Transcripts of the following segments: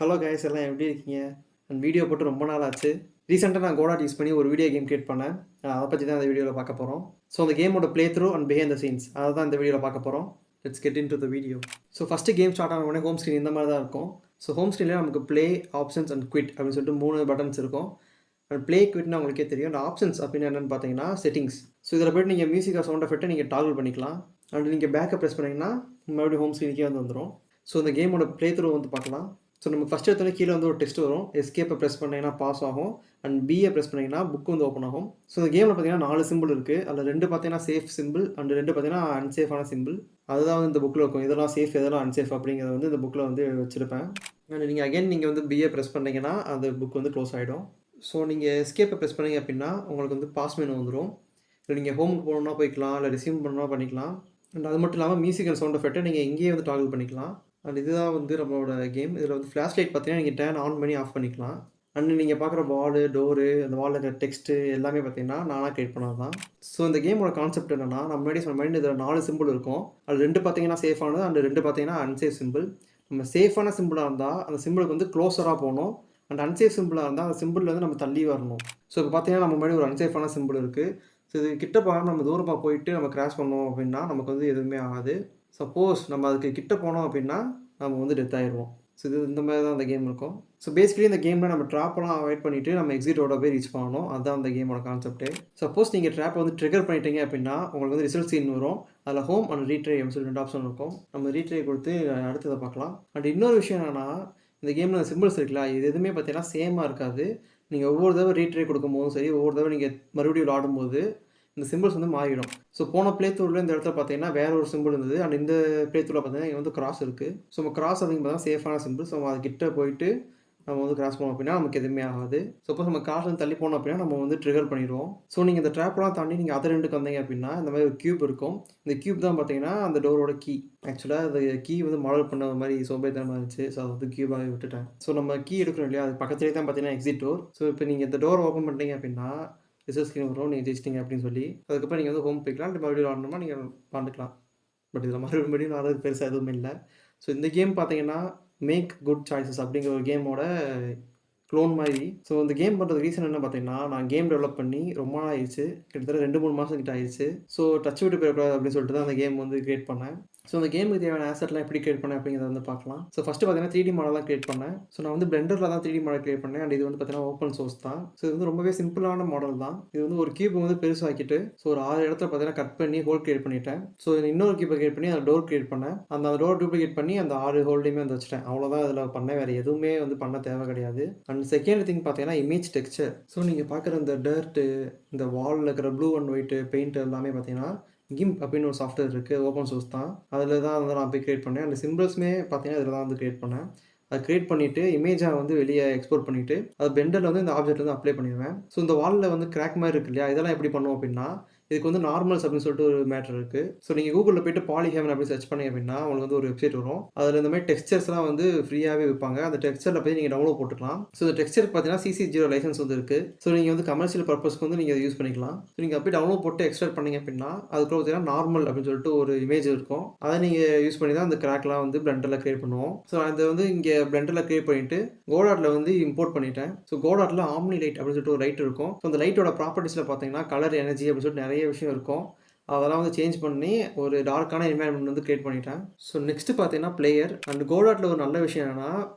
Hello guys எல்லாம் எப்படி இருக்கீங்க? அந்த வீடியோ போட்டு ரொம்ப நாள் ஆச்சு. ரீசென்ட்டா நான் கோடாட் யூஸ் பண்ணி ஒரு வீடியோ கேம் கிரியேட் பண்ணேன். அத பத்தி தான் இந்த வீடியோல பார்க்க போறோம். ஸோ அந்த கேமோட play through and behind the scenes அத தான் இந்த வீடியோல பார்க்க போறோம். Let's get into the video. So first game start ஆன உடனே ஹோம் ஸ்க்ரீன் இந்த மாரி தான் இருக்கும். ஸோ ஹோம் ஸ்க்ரீன்ல நமக்கு ப்ளே, ஆப்ஷன்ஸ் அண்ட் குயிட் அப்படின்னு சொல்லிட்டு 3 பட்டன்ஸ் இருக்கும். அண்ட் ப்ளே, குயிட்னா உங்களுக்கே தெரியும். அந்த ஆப்ஷன்ஸ் அப்படின்னு என்னன்னு பார்த்தீங்கன்னா செட்டிங்ஸ். ஸோ இதில போய்ட்டு நீங்க மியூசிக் சவுண்ட் எஃபெக்ட்ட நீங்க டாகிள் பண்ணிக்கலாம். அண்ட் நீங்க பேக்க பிரஸ் பண்ணீங்கன்னா மறுபடியும் ஹோம் ஸ்க்ரீனுக்கே வந்துரும். ஸோ இந்த கேமோட ப்ளே த்ரூ வந்து பார்க்கலாம். ஸோ நம்ம ஃபஸ்ட் எடுத்தோடனே கீழே வந்து ஒரு டெக்ஸ்ட் வரும். எஸ்கேப்பை ப்ரெஸ் பண்ணீங்கன்னா பாஸ் ஆகும். அண்ட் பியை ப்ரெஸ் பண்ணீங்கன்னா புக் வந்து ஓப்பன் ஆகும். ஸோ இந்த கேமில் பார்த்தீங்கன்னா 4 சிம்பிள் இருக்குது. அதில் 2 பார்த்தீங்கன்னா சேஃப் சிம்பிள் அண்ட் 2 பார்த்தீங்கன்னா அன்சேஃபான சிம்பிள். அதுதான் வந்து இந்த புக்கில் இருக்கும். இதெல்லாம் சேஃப் இதெல்லாம் அன்சேஃப் அப்படிங்கிறத வந்து இந்த புக்கில் வந்து வச்சுருப்பேன். அண்ட் நீங்கள் வந்து பிஏ ப்ரெஸ் பண்ணீங்கன்னா அந்த புக் வந்து க்ளோஸ் ஆகிடும். ஸோ நீங்கள் எஸ்கேப்பை ப்ரெஸ் பண்ணீங்க அப்படின்னா உங்களுக்கு வந்து பாஸ் மெனு வந்துடும். இல்லை நீங்கள் ஹோமுக்கு போகணுன்னா போய்க்கலாம், இல்லை ரிசீவ் பண்ணணும்னா பண்ணிக்கலாம். அண்ட் அது மட்டும் இல்லாமல் மியூசிக் அண்ட் சவுண்ட் எஃபெக்ட்டை நீங்கள் இங்கேயே வந்து டாகிள் பண்ணிக்கலாம். அண்ட் இதுதான் வந்து நம்மளோட கேம். இதில் வந்து ஃப்ளாஷ் லைட் பார்த்தீங்கன்னா நீங்கள் டர்ன் ஆன் பண்ணி ஆஃப் பண்ணிக்கலாம். அண்ட் நீங்கள் பார்க்குற வாலு, டோரு, அந்த வாலில் இருக்கிற டெக்ஸ்ட்டு எல்லாமே பார்த்தீங்கன்னா நானாக கிரியேட் பண்ணது தான். ஸோ இந்த கேமோட கான்செப்ட் என்னென்னா, நம்ம முன்னாடி சொன்ன மாதிரி இதில் 4 சிம்பிள் இருக்கும். அது 2 பார்த்தீங்கன்னா சேஃபானது அண்ட் 2 பார்த்தீங்கன்னா அன்சேஃப் சிம்பிள். நம்ம சேஃபான சிம்பிளாக இருந்தால் அந்த சிம்பிளுக்கு வந்து க்ளோஸராக போகணும். அண்ட் அன்சேஃப் சிம்பிளாக இருந்தால் அந்த சிம்பிள்லேருந்து நம்ம தள்ளி வரணும். ஸோ இப்போ பார்த்தீங்கன்னா நம்ம முன்னாடி ஒரு அன்சேஃபான சிம்பிள் இருக்குது. ஸோ இது கிட்ட போகாமல் நம்ம தூரமாக போயிட்டு நம்ம கிராஷ் பண்ணோம் அப்படின்னா நமக்கு வந்து எதுவுமே ஆகாது. சப்போஸ் நம்ம அதுக்கு கிட்ட போனோம் அப்படின்னா நம்ம வந்து டெத் ஆயிடுவோம். ஸோ இது இந்த மாதிரி தான் அந்த கேம் இருக்கும். ஸோ பேசிக்கலி இந்த கேமில் நம்ம ட்ராப்பெல்லாம் அவாய்ட் பண்ணிவிட்டு நம்ம எக்ஸிட்டோட போய் ரீச் பண்ணணும். அதுதான் அந்த கேமோட கான்செப்ட்டு. சப்போஸ் நீங்கள் ட்ராப்பை வந்து ட்ரிகர் பண்ணிட்டீங்க அப்படின்னா உங்களுக்கு வந்து ரிசல்ட் சீன் வரும். அதில் ஹோம் அண்ட் ரீட்ரை அப்படின்னு சொல்லி 2 ஆப்ஷன் இருக்கும். நம்ம ரீட்ரை கொடுத்து அடுத்ததை பார்க்கலாம். அண்ட் இன்னொரு விஷயம் என்னென்னா, இந்த கேமில் சிம்பிள்ஸ் இருக்குல்ல, இது எதுவுமே பார்த்தீங்கன்னா சேமாக இருக்காது. நீங்கள் ஒவ்வொரு தடவை ரீட்ரை கொடுக்கும்போதும் சரி, ஒவ்வொரு தடவை நீங்கள் மறுபடியும் விளாடும்போது இந்த சிம்பிள்ஸ் வந்து மாறிடும். ஸோ போன ப்ளே த்ரூவில் இந்த இடத்துல பார்த்தீங்கன்னா வேற ஒரு சிம்பிள் இருந்தது. அண்ட் இந்த ப்ளே த்ரூவில் பார்த்தீங்கன்னா இங்கே வந்து கிராஸ் இருக்குது. ஸோ நம்ம கிராஸ் அப்படிங்க பார்த்தா சேஃபான சிம்பிள். ஸோ அது கிட்ட போயிட்டு நம்ம வந்து கிராஸ் பண்ணோம் அப்படின்னா நமக்கு எதுவுமே ஆகாது. சப்போஸ் நம்ம கிராஸ் வந்து தள்ளி போனோம் அப்படின்னா நம்ம வந்து ட்ரிகர் பண்ணிடுவோம். ஸோ நீங்கள் இந்த ட்ராப்லாம் தாண்டி நீங்கள் அதர் ரெண்டுக்கு வந்தீங்க அப்படின்னா இந்த மாதிரி ஒரு கியூப் இருக்கும். இந்த கியூப் தான் பார்த்தீங்கன்னா அந்த டோரோட கீ. ஆக்சுவலாக அந்த கீ வந்து மாடல் பண்ண மாதிரி சோம்பேறித்தனமாக இருந்துச்சு. ஸோ அதை வந்து கியூபாகவே விட்டுட்டேன். ஸோ நம்ம கீ எடுக்கணும் இல்லையா, அது பக்கத்துலேயே தான் பார்த்தீங்கன்னா எக்ஸிட் டோர். ஸோ இப்போ நீங்கள் இந்த டோர் ஓப்பன் பண்ணிட்டீங்க அப்படின்னா ரிசல்ட் ஸ்க்ரீன் வரும். நீங்கள் ஜெயிச்சிட்டிங்க அப்படின்னு சொல்லி அதுக்கப்புறம் நீங்கள் வந்து ஹோம் போய்க்கலாம். மறுபடியும் விளாடணுமா நீங்கள் விளாண்டுக்கலாம். பட் இதில் மறுபடியும் விளாட்றதுக்கு பெருசாக எதுவும் இல்லை. ஸோ இந்த கேம் பார்த்தீங்கன்னா மேக் குட் சாய்ஸஸ் அப்படிங்கிற ஒரு கேமோட க்ளோன் மாதிரி. ஸோ இந்த கேம் பண்ணுறது ரீசன் என்ன பார்த்தீங்கன்னா, நான் கேம் டெவலப் பண்ணி ரொம்ப நாள் ஆயிடுச்சு. கிட்டத்தட்ட 2-3 மாதம் கிட்ட ஆயிடுச்சு. ஸோ டச் விட்டு போயிடக்கூடாது அப்படின்னு சொல்லிட்டு தான் அந்த கேம் வந்து கிரியேட் பண்ணேன். ஸோ அந்த கேமுக்கு தேவையான ஆசெட்லாம் எப்படி கிரியேட் பண்ணேன் அப்படிங்கிறத வந்து பார்க்கலாம். ஸோ ஃபஸ்ட்டு பார்த்தீங்கன்னா 3D மாடல் தான் கிரியேட் பண்ணேன். ஸோ நான் வந்து பிளெண்டரில் தான் 3D மாடல் கிரியேட் பண்ணேன். அண்ட் இது வந்து பார்த்தீங்கன்னா ஓப்பன் சோர்ஸ் தான். ஸோ இது வந்து ரொம்பவே சிம்பிளான மாடல் தான். இது வந்து ஒரு கியூப் வந்து பெருசாக்கிட்டு ஸோ ஒரு 6 இடத்துல பார்த்தீங்கன்னா கட் பண்ணி ஹோல் கிரியேட் பண்ணிட்டேன். ஸோ இன்னொரு கியூப்பை கிரியேட் பண்ணி அந்த டோர் கிரியேட் பண்ணேன். அந்த டோர் டூப்ளிகேட் பண்ணி அந்த 6 ஹோல்டையுமே வந்து வச்சுட்டேன். அவ்வளோதான் இதில் பண்ணேன். வேறு எதுவுமே வந்து பண்ண தேவை கிடையாது. அண்ட் செகண்ட் திங் பார்த்தீங்கன்னா இமேஜ் டெக்ஸ்சர். ஸோ நீங்கள் பார்க்குற இந்த டர்ட்டு, இந்த வாலில் இருக்கிற ப்ளூ அண்ட் ஒயிட்டு பெயிண்ட் எல்லாமே பார்த்தீங்கன்னா கிம்ப் அப்படின்னு ஒரு சாஃப்ட்வேர் இருக்குது. ஓப்பன் சோர்ஸ் தான். அதில் தான் வந்து நான் போய் கிரியேட் பண்ணேன். அந்த சிம்பிள்ஸுமே பார்த்தீங்கன்னா இதில் தான் வந்து கிரியேட் பண்ணேன். அதை கிரியேட் பண்ணிவிட்டு இமேஜை வந்து வெளியே எக்ஸ்போர்ட் பண்ணிவிட்டு அது பெண்டரில் வந்து இந்த ஆப்ஜெக்ட் வந்து அப்ளை பண்ணிடுவேன். ஸோ இந்த வாலில் வந்து கிராக் மாதிரி இருக்கு இல்லையா, இதெல்லாம் எப்படி பண்ணுவோம் அப்படின்னா இதுக்கு வந்து நார்மல்ஸ் அப்படின்னு சொல்லிட்டு ஒரு மேட்டர் இருக்குது. ஸோ நீங்கள் கூகுளில் போய்ட்டு பாலிஹெவன் அப்படி சர்ச் பண்ணீங்க அப்படின்னா உங்களுக்கு வந்து ஒரு வெப்சைட் வரும். அதில் இந்த மாதிரி டெக்ஸ்சர்ஸ்லாம் வந்து ஃப்ரீயாகவே விற்பாங்க. அந்த டெக்ஸ்சரில் போய் நீங்கள் டவுன்லோட் போட்டுக்கலாம். ஸோ இந்த டெக்ஸ்சருக்கு பார்த்தீங்கன்னா CC0 லைசன்ஸ் வந்து இருக்குது. ஸோ நீங்கள் வந்து கமர்ஷியல் பர்பஸ்க்கு வந்து நீங்கள் யூஸ் பண்ணிக்கலாம். ஸோ நீங்கள் போய் டவுன்லோட் போட்டு எக்ஸ்ட்ராக்ட் பண்ணீங்க அப்படின்னா அதுக்குள்ள பார்த்தீங்கன்னா நார்மல் அப்படின்னு சொல்லிட்டு ஒரு இமேஜ் இருக்கும். அதை நீங்கள் யூஸ் பண்ணி தான் அந்த கிராக்லாம் வந்து பிளெண்டரில் கிரியேட் பண்ணுவோம். ஸோ அதை வந்து இங்கே பிளெண்டரில் கிரியேட் பண்ணிவிட்டு கோடாட்டில் வந்து இம்போர்ட் பண்ணிட்டேன். ஸோ கோடாட்டில் ஆம்னி லைட் அப்படின்னு சொல்லிட்டு ஒரு லைட் இருக்கும். ஸோ அந்த லைட்டோட ப்ராப்பர்ட்டிஸில் பார்த்தீங்கன்னா கலர், எனர்ஜி அப்படின்னு சொல்லிட்டு நிறைய விஷயம் இருக்கும். அதெல்லாம் வந்து சேஞ்ச் பண்ணி ஒரு டார்க்கான என்வைரன்மெண்ட் வந்து கிரியேட் பண்ணிட்டேன். ஸோ நெக்ஸ்ட்டு பார்த்தீங்கன்னா பிளேயர். அண்ட் கோடாட்டில் ஒரு நல்ல விஷயம் என்னன்னா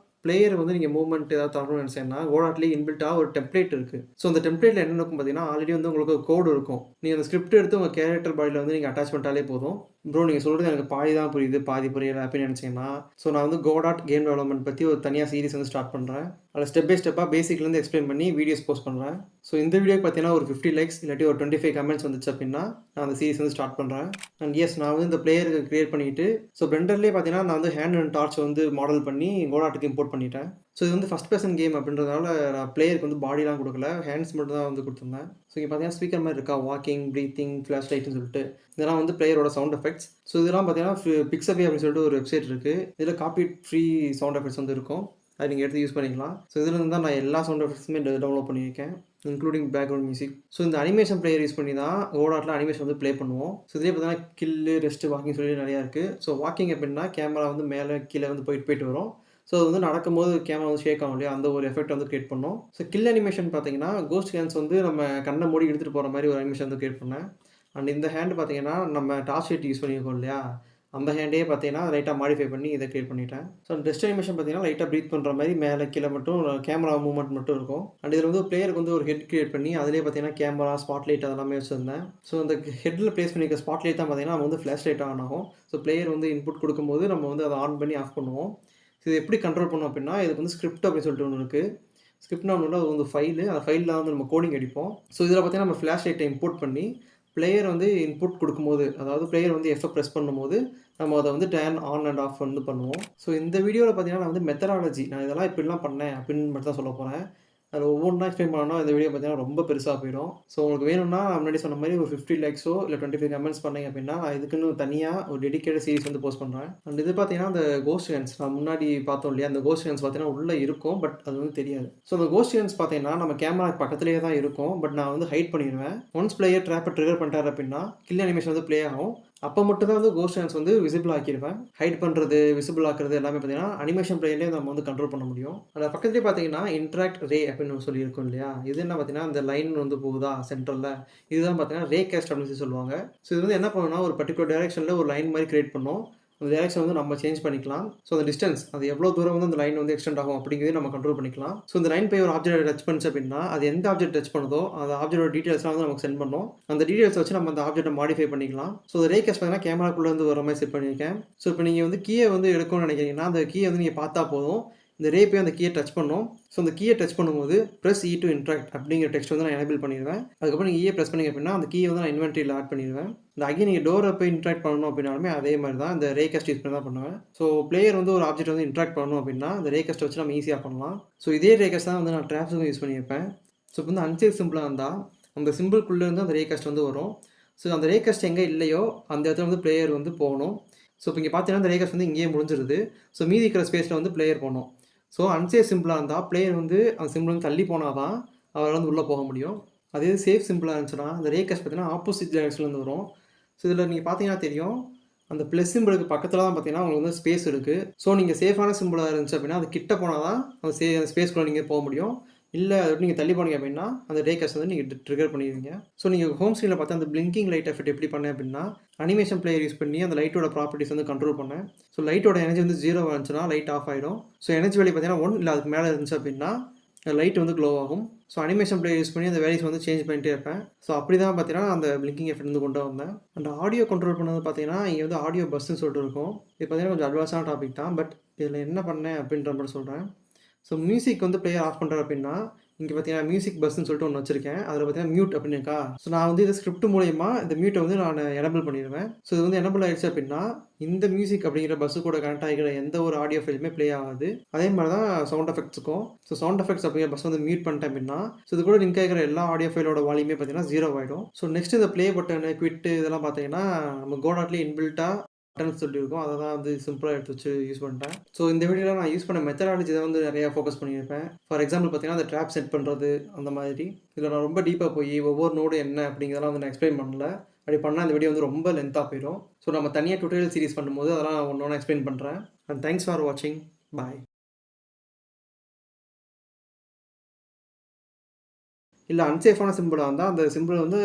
பிளேயர் வந்து நீங்கள் மூவ்மெண்ட் ஏதாவது தரணும்னு நினச்சீங்கன்னா கோடாட்லேயே இன்பில்ட்டாக ஒரு டெம்ப்ளேட் இருக்குது. ஸோ அந்த டெம்ப்ளேட்டில் என்ன இருக்கும் பார்த்தீங்கன்னா ஆல்ரெடி வந்து உங்களுக்கு கோடு இருக்கும். நீங்கள் அந்த ஸ்கிரிப்ட் எடுத்து உங்கள் கேரக்டர் பாடியில் வந்து நீங்கள் அட்டாச் பண்ணிட்டாலே போதும். ப்ரோ நீங்கள் சொல்கிறது எனக்கு பாதி தான் புரியுது, பாதி புரியலை அப்படின்னு நினச்சிங்கன்னா ஸோ நான் வந்து கோடாட் கேம் டெவலப்மெண்ட் பற்றி ஒரு தனியாக சீரிஸ் வந்து ஸ்டார்ட் பண்ணுறேன். அதில் ஸ்டெப் பை ஸ்டெப்பாக பேசிக்லேருந்து எக்ஸ்பிளைன் பண்ணி வீடியோஸ் போஸ்ட் பண்ணுறேன். ஸோ இந்த வீடியோ பார்த்தீங்கன்னா ஒரு 50 லைக்ஸ் இல்லாட்டி ஒரு 25 கமெண்ட்ஸ் வந்துச்சு அப்படின்னா நான் அந்த சீரிஸ் வந்து ஸ்டார்ட் பண்ணுறேன். அண்ட் எஸ் நான் வந்து இந்த பிளேயருக்கு கிரியேட் பண்ணிவிட்டு ஸோ பிளெண்டர்லேயே பார்த்தீங்கன்னா நான் வந்து ஹேண்ட் அண்ட் டார்ச் வந்து மாடல் பண்ணி கோடாட்டுக்கு இம்போர்ட் பண்ணிட்டேன். ஸோ இது வந்து ஃபஸ்ட் பர்சன் கேம் அப்படின்றதுனால நான் பிளேயருக்கு வந்து பாடிலாம் கொடுக்கல, ஹேண்ட்ஸ் மட்டும் தான் வந்து கொடுத்துருந்தேன். ஸோ இங்கே பார்த்தீங்கன்னா ஸ்பீக்கர் மாதிரி இருக்கா, வாக்கிங், ப்ரீத்திங், ஃப்ளாஷ் லைட்னு சொல்லிட்டு இதெல்லாம் வந்து பிளேயரோட சவுண்ட் எஃபெக்ட்ஸ். ஸோ இதெல்லாம் பார்த்தீங்கன்னா பிக்ஸபி அப்படின்னு சொல்லிட்டு ஒரு வெப்சைட் இருக்குது. இதில் காப்பி ஃப்ரீ சவுண்ட் எஃபெக்ட்ஸ் வந்து இருக்கும். அதை நீங்கள் எடுத்து யூஸ் பண்ணிக்கலாம். ஸோ இதில் தான் நான் எல்லா சவுண்ட் எஃபெக்ட்ஸுமே டவுன்லோட் பண்ணியிருக்கேன், இன்க்ளூடிங் பேக்ரவுண்ட் மியூசிக். ஸோ இந்த அனிமேஷன் பிளேயர் யூஸ் பண்ணி தான் கோடாட்டில் அனிமேஷன் வந்து ப்ளே பண்ணுவோம். ஸோ இதிலே பார்த்தீங்கன்னா கில்லு, ரெஸ்ட்டு, வாக்கிங் சொல்லி நிறையா இருக்குது. ஸோ வாக்கிங் எப்படின்னா கேமரா வந்து மேலே கீழே வந்து போயிட்டு வரும். ஸோ அது வந்து நடக்கும்போது கேமரா வந்து ஷேக் ஆகும் இல்லையா? அந்த ஒரு எஃபெக்ட் வந்து கிரியேட் பண்ணோம். ஸோ கில் அனிமேஷன் பார்த்தீங்கன்னா, கோஸ்ட் ஹேண்ட்ஸ் வந்து நம்ம கண்ண மூடி இழுத்துட்டு போற மாரி ஒரு அனிமேஷன் வந்து கிரியேட் பண்ணேன். அண்ட் இந்த ஹேண்ட் பார்த்தீங்கன்னா, நம்ம டார்ச் லைட் யூஸ் பண்ணியிருக்கோம் இல்லையா? அந்த ஹேண்டையே பார்த்தீங்கன்னா, லைட்டா மாடிஃபை பண்ணி இத கிரியேட் பண்ணிட்டேன். ஸோ டெஸ்ட் அனிமேஷன் பார்த்தீங்கன்னா, லைட்டா பிரீத் பண்ற மாரி மேல கீழ மட்டும் கேமரா மூவ்மெண்ட் மட்டும் இருக்கும். அண்ட் இதில வந்து பிளேயருக்கு வந்து ஒரு ஹெட் கிரியேட் பண்ணி, அதிலேயே பார்த்தீங்கன்னா கேமரா, ஸ்பாட் லைட் அதெல்லாமே வச்சிருந்தேன். ஸோ அந்த ஹெட்ல பிளேஸ் பண்ணியிருக்க ஸ்பாட் லைட் தான் பார்த்தீங்கன்னா, நம்ம வந்து ஃபிளாஷ் லைட்டா ஆன் ஆகும். ஸோ பிளேயர் வந்து இன்புட் குடுக்கும்போது, நம்ம வந்து அத ஆன் பண்ணி ஆஃப் பண்ணுவோம். ஸோ இத எப்படி கண்ட்ரோல் பண்ணோம் அப்படின்னா, இதுக்கு வந்து ஸ்கிரிப்ட் அப்படின்னு சொல்லிட்டு ஒண்ணு இருக்கு. ஸ்கிரிப்ட்னா ஒண்ணும் இல்ல. அது வந்து ஃபைலு. அந்த ஃபைல்ல தான் வந்து நம்ம கோடிங் அடிப்போம். ஸோ இதில பார்த்தீங்கன்னா, நம்ம ஃபிளாஷ் லைட்ட இம்போர்ட் பண்ணி, பிளேயர் வந்து இன்புட் குடுக்கும்போது, அதாவது பிளேயர் வந்து எஃப் பிரஸ் பண்ணும்போது, நம்ம அத வந்து டர்ன் ஆன் அண்ட் ஆஃப் வந்து பண்ணுவோம். ஸோ இந்த வீடியோல பார்த்தீங்கன்னா, நான் வந்து மெத்தடாலஜி நான் இதெல்லாம் இப்படிலாம் பண்ணேன் அப்படின்னு மட்டும் தான் சொல்லப் போறேன். அதில ஒவ்வொன்னா எக்ஸ்பிளைன் பண்ணணும்னா இந்த வீடியோ பார்த்தீங்கன்னா ரொம்ப பெருசா போயிடும். ஸோ உங்களுக்கு வேணும்னா நான் முன்னாடி சொன்ன மாரி ஒரு 50 லைக்ஸோ இல்ல 25 கமெண்ட்ஸ் பண்ணீங்க அப்படின்னா, நான் இதுக்குன்னு தனியா ஒரு டெடிகேட்டட் சீரிஸ் வந்து போஸ்ட் பண்றேன். அண்ட் இது பார்த்தீங்கன்னா, அந்த கோஸ்ட் ஹேண்ட்ஸ் நான் முன்னாடி பார்த்தோம் இல்லையா? அந்த கோஸ்ட் ஹேண்ட்ஸ் பார்த்தீங்கன்னா உள்ள இருக்கும். பட் அது வந்து தெரியாது. ஸோ அந்த கோஸ்ட் ஹேண்ட்ஸ் பார்த்தீங்கன்னா, நம்ம கேமரா பக்கத்திலேயே தான் இருக்கும். பட் நான் வந்து ஹைட் பண்ணிருவேன். ஒன்ஸ் பிளேயர் ட்ராப்ப ட்ரிகர் பண்ணிட்டாரு அப்படின்னா, கில் அனிமேஷன் வந்து ப்ளே ஆகும். அப்ப மட்டும் தான் வந்து கோஸ்ட் ஹேண்ட்ஸ் வந்து விசிபிள் ஆக்கிருவேன். ஹைட் பண்றது, விசிபிள் ஆக்குறது எல்லாமே பார்த்தீங்கன்னா, அனிமேஷன் பிளேயர்லயே நம்ம வந்து கண்ட்ரோல் பண்ண முடியும். அது பக்கத்திலேயே பார்த்தீங்கன்னா, இன்டராக்ட் ரே அப்படின்னு சொல்லி இருக்கும் இல்லையா? இது என்ன பார்த்தீங்கன்னா, இந்த லைன் வந்து போகுதா சென்டர்ல, இதுதான் பார்த்தீங்கன்னா ரே கேஸ்ட் அப்படின்னு சொல்லி சொல்லுவாங்க. ஸோ இது வந்து என்ன பண்ணும்னா, ஒரு பர்ட்டிகுலர் டைரக்ஷன்ல ஒரு லைன் மாரி கிரியேட் பண்ணும். அந்த டைரக்ஷன் வந்து நம்ம சேஞ்ச் பண்ணிக்கலாம். ஸோ அந்த டிஸ்டன்ஸ் அது எவ்வளோ தூரம் வந்து அந்த லைன் வந்து எக்ஸ்டெண்ட் ஆகும் அப்படிங்கிறதையும் நம்ம கண்ட்ரோல் பண்ணிக்கலாம். ஸோ இந்த லைன் போய் ஒரு ஆப்ஜெக்ட்ட டச் பண்ணுச்சு அப்படின்னா, அது எந்த ஆப்ஜெக்ட் டச் பண்ணுதோ, அந்த ஆப்ஜெக்ட்டோட டீட்டெயில்ஸ்லாம் வந்து நமக்கு சென்ட் பண்ணும். அந்த டீட்டெயில்ஸ வச்சு நம்ம அந்த ஆப்ஜெக்ட்ட மாடிஃபை பண்ணிக்கலாம். ஸோ ரே கேஸ்ட் பார்த்தீங்கன்னா, கேமராக்குள்ள இருந்து வர மாரி செட் பண்ணியிருக்கேன். ஸோ இப்போ நீங்க வந்து கீய வந்து எடுக்கணும்னு நினைக்கிறீங்கன்னா, அந்த கீய வந்து நீங்க பார்த்தா போதும். இந்த ரே போய் அந்த கீய டச் பண்ணும். ஸோ அந்த கீய டச் பண்ணும்போது, பிரஸ் ஈ டூ இன்டராக்ட் அப்படிங்கிற டெக்ஸ்ட் வந்து நான் எனேபிள் பண்ணிருவேன். அதுக்கப்புறம் நீங்க ஈய பிரஸ் பண்ணீங்க அப்படின்னா, அந்த கீய வந்து நான் இன்வென்டரில ஆட் பண்ணிருவேன். இந்த அகைன் நீங்க டோர போய் இன்டராக்ட் பண்ணணும் அப்படின்னாலுமே அதே மாரி தான். இந்த ரே கேஸ்ட் யூஸ் பண்ணி தான் பண்ணுவேன். ஸோ பிளேயர் வந்து ஒரு ஆப்ஜெக்ட் வந்து இன்டராக்ட் பண்ணணும் அப்படின்னா, இந்த ரே கேஸ்ட்ட வச்சு நம்ம ஈஸியா பண்ணலாம். ஸோ இதே ரே கேஸ்ட் தான் வந்து நான் டிராப்ஸ்க்கும் யூஸ் பண்ணியிருப்பேன். ஸோ இப்போ வந்து அன்சேவ் சிம்பிளா இருந்தா, அந்த சிம்பிள்குள்ள இருந்து அந்த ரே கேஸ்ட் வந்து வரும். ஸோ அந்த ரே கேஸ்ட் எங்க இல்லையோ, அந்த இடத்துல வந்து பிளேயர் வந்து போகணும். ஸோ இப்போ இங்க பார்த்தீங்கன்னா, இந்த ரே கேஸ்ட் வந்து இங்கேயே முடிஞ்சிருது. ஸோ மீதி இருக்கிற ஸ்பேஸ்ல வந்து பிளேயர் போணும். ஸோ அன்சேஃப் சிம்பிளா இருந்தா, பிளேயர் வந்து அந்த சிம்பிள்லருந்து தள்ளி போனா தான், அவரால வந்து உள்ள போக முடியும். அதே இது சேஃப் சிம்பிளா இருந்துச்சுன்னா, அந்த ரே கேஸ்ட் பார்த்தீங்கன்னா, ஆப்போசிட் டைரக்ஷன்லேருந்து வரும். ஸோ இதில நீங்க பார்த்தீங்கன்னா தெரியும். அந்த பிளஸ் சிம்பிளுக்கு பக்கத்தில தான் பார்த்தீங்கன்னா, உங்களுக்கு வந்து ஸ்பேஸ் இருக்கு. ஸோ நீங்க சேஃபான சிம்பிளா இருந்துச்சு அப்படின்னா, அது கிட்ட போனா தான் அந்த ஸ்பேஸ்க்குள்ள நீங்க போ முடியும். இல்ல அத விட்டு நீங்க தள்ளி போனீங்க அப்படின்னா, அந்த ரே கேஸ்ட் வந்து நீங்க ட்ரிகர் பண்ணிருவீங்க. ஸோ நீங்க ஹோம் ஸ்க்ரீன்ல பார்த்தா அந்த பிளிங்கிங் லைட் எஃபெக்ட் எப்படி பண்ணேன் அப்படின்னா, அனிமேஷன் பிளேயர் யூஸ் பண்ணி அந்த லைட்டோட ப்ராப்பர்ட்டீஸ் வந்து கண்ட்ரோல் பண்ணேன். ஸோ லைட்டோட எனர்ஜி வந்து 0 இருந்துச்சுன்னா, லைட் ஆஃப் ஆயிடும். ஸோ எனர்ஜி வேல்யூ பார்த்தீங்கன்னா 1 இல்ல அதுக்கு மேல இருந்துச்சு அப்படின்னா, லைட் வந்து க்ளோ ஆகும். ஸோ அனிமேஷன் பிளேயர் யூஸ் பண்ணி அந்த வேல்யூஸ் வந்து சேஞ்ச் பண்ணிட்டே இருப்பேன். ஸோ அப்படி தான் பார்த்தீங்கன்னா, அந்த பிளிங்கிங் எஃபெக்ட் வந்து கொண்டு வந்தேன். அண்ட் ஆடியோ கண்ட்ரோல் பண்ணது பார்த்தீங்கன்னா, இங்க வந்து ஆடியோ பஸ்ன்னு சொல்லிட்டு இருக்கும். இது பார்த்தீங்கன்னா கொஞ்சம் அட்வான்ஸான டாபிக் தான். பட் இதில என்ன பண்ணேன் அப்படின்ற மாரி சொல்றேன். ஸோ மியூசிக் வந்து பிளேயர் ஆஃப் பண்றாரு அப்படின்னா, இங்க பார்த்தீங்கன்னா மியூசிக் பஸ்ன்னு சொல்லிட்டு ஒண்ணு வச்சிருக்கேன். அதில பார்த்தீங்கன்னா மியூட் அப்படின்னு இருக்கா. ஸோ நான் வந்து இத ஸ்கிரிப்ட் மூலியமா இந்த மியூட்ட வந்து நானு எனேபிள் பண்ணிருவேன். ஸோ இது வந்து எனேபிள் ஆயிடுச்சு அப்படின்னா, இந்த மியூசிக் அப்படிங்கிற பஸ் கூட கனெக்ட் ஆகிக்கிற எந்த ஒரு ஆடியோ ஃபைலுமே ப்ளே ஆகாது. அதே மாரி தான் சவுண்ட் எஃபெக்ட்ஸ்க்கும். ஸோ சவுண்ட் எஃபெக்ட்ஸ் அப்படிங்கிற பஸ் வந்து மியூட் பண்ணிட்டேன் அப்படின்னா, ஸோ இது கூட லிங்க் ஆகிக்கிற எல்லா ஆடியோ ஃபைலோட வால்யூமே பார்த்தீங்கன்னா 0 ஆயிடும். ஸோ நெக்ஸ்ட் இந்த ப்ளே பட்டன், குவிட் இதெல்லாம் பார்த்தீங்கன்னா, நம்ம கோடாட்லயே இன்பில்ட்டா பட்டன்ஸ் சொல்லியிருக்கும். அத தான் வந்து சிம்பிளா எடுத்து வச்சு யூஸ் பண்ணிட்டேன். ஸோ இந்த வீடியோல நான் யூஸ் பண்ண மெத்தடாலஜி தான் வந்து நிறையா ஃபோக்கஸ் பண்ணியிருப்பேன். ஃபார் எக்ஸாம்பிள் பார்த்தீங்கன்னா, அந்த ட்ராப் செட் பண்றது அந்த மாதிரி. இதில நான் ரொம்ப டீப்பா போய் ஒவ்வொரு நோடு என்ன அப்படிங்கிறதெல்லாம் வந்து நான் எக்ஸ்பிளைன் பண்ணல. அப்படி பண்ணா இந்த வீடியோ வந்து ரொம்ப லென்த்தா போயிடும். ஸோ நம்ம தனியா டியூட்டோரியல் சீரிஸ் பண்ணும்போது அதெல்லாம் ஒண்ணு ஒண்ணா எக்ஸ்பிளைன் பண்றேன். அண்ட் தேங்க்ஸ் ஃபார் வாட்சிங். பாய். இல்ல அன்சேஃபான சிம்பிளா இருந்தா, அந்த சிம்பிள் வந்து